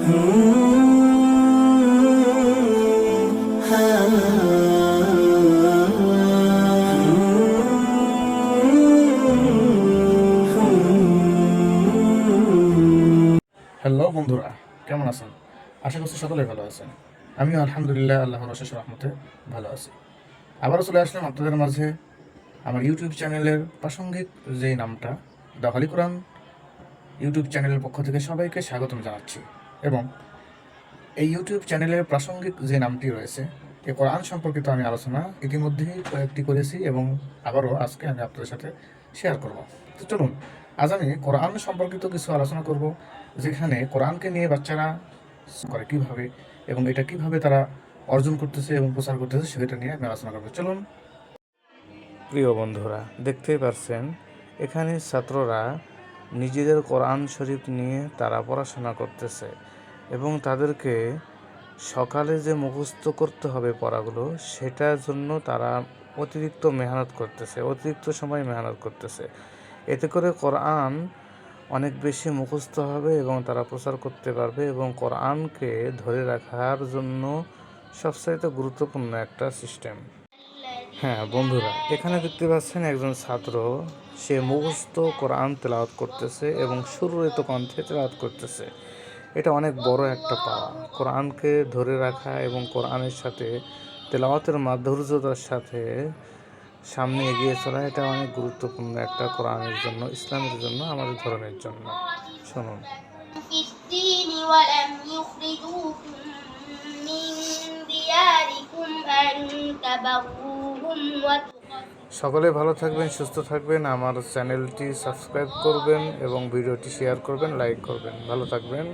Hello বন্ধুরা, কেমন আছেন? আশা করছি সকলেই ভালো আছেন। আমিও আলহামদুলিল্লাহ আল্লাহর অশেষ রহমতে ভালো আছি। আবারও চলে আসলাম আপনাদের মাঝে আমার ইউটিউব চ্যানেলের প্রাসঙ্গিক যেই নামটা দ্য হলি কোরআন ইউটিউব চ্যানেলের পক্ষ থেকে সবাইকে স্বাগতম জানাচ্ছি। এবং এই ইউটিউব চ্যানেলের প্রাসঙ্গিক যে নামটি রয়েছে, এই কোরআন সম্পর্কিত আমি আলোচনা ইতিমধ্যেই কয়েকটি করেছি এবং আবারও আজকে আমি আপনাদের সাথে শেয়ার করব। তো চলুন, আজ আমি কোরআন সম্পর্কিত কিছু আলোচনা করব, যেখানে কোরআনকে নিয়ে বাচ্চারা করে কীভাবে এবং এটা কিভাবে তারা অর্জন করতেছে এবং প্রচার করতেছে সেটা নিয়ে আমি আলোচনা করবো। চলুন। প্রিয় বন্ধুরা, দেখতেই পারছেন এখানে ছাত্ররা নিজেদের কোরআন শরীফ নিয়ে তারা পড়াশোনা করতেছে এবং তাদেরকে সকালে যে মুখস্থ করতে হবে পড়াগুলো, সেটার জন্য তারা অতিরিক্ত মেহনত করতেছে, অতিরিক্ত সময় মেহনত করতেছে। এতে করে কোরআন অনেক বেশি মুখস্থ হবে এবং তারা প্রচার করতে পারবে এবং কোরআনকে ধরে রাখার জন্য সবচাইতে গুরুত্বপূর্ণ একটা সিস্টেম। হ্যাঁ বন্ধুরা, এখানে দেখতে পাচ্ছেন একজন ছাত্র, সে মুখস্থ কোরআন তেলাওয়াত করতেছে এবং সুররিত কণ্ঠে তেলাওয়াত করতেছে। এটা অনেক বড় একটা পাওয়া। কোরআনকে ধরে রাখা এবং কোরআনের সাথে তেলাওয়াতের মাধুর্যতার সাথে সামনে এগিয়ে চলা, এটা অনেক গুরুত্বপূর্ণ একটা কোরআনের জন্য, ইসলামের জন্য, আমাদের ধর্মের জন্য। শুনুন। সকলে ভালো থাকবেন, সুস্থ থাকবেন, আমার চ্যানেলটি সাবস্ক্রাইব করবেন এবং ভিডিওটি শেয়ার করবেন, লাইক করবেন। ভালো থাকবেন।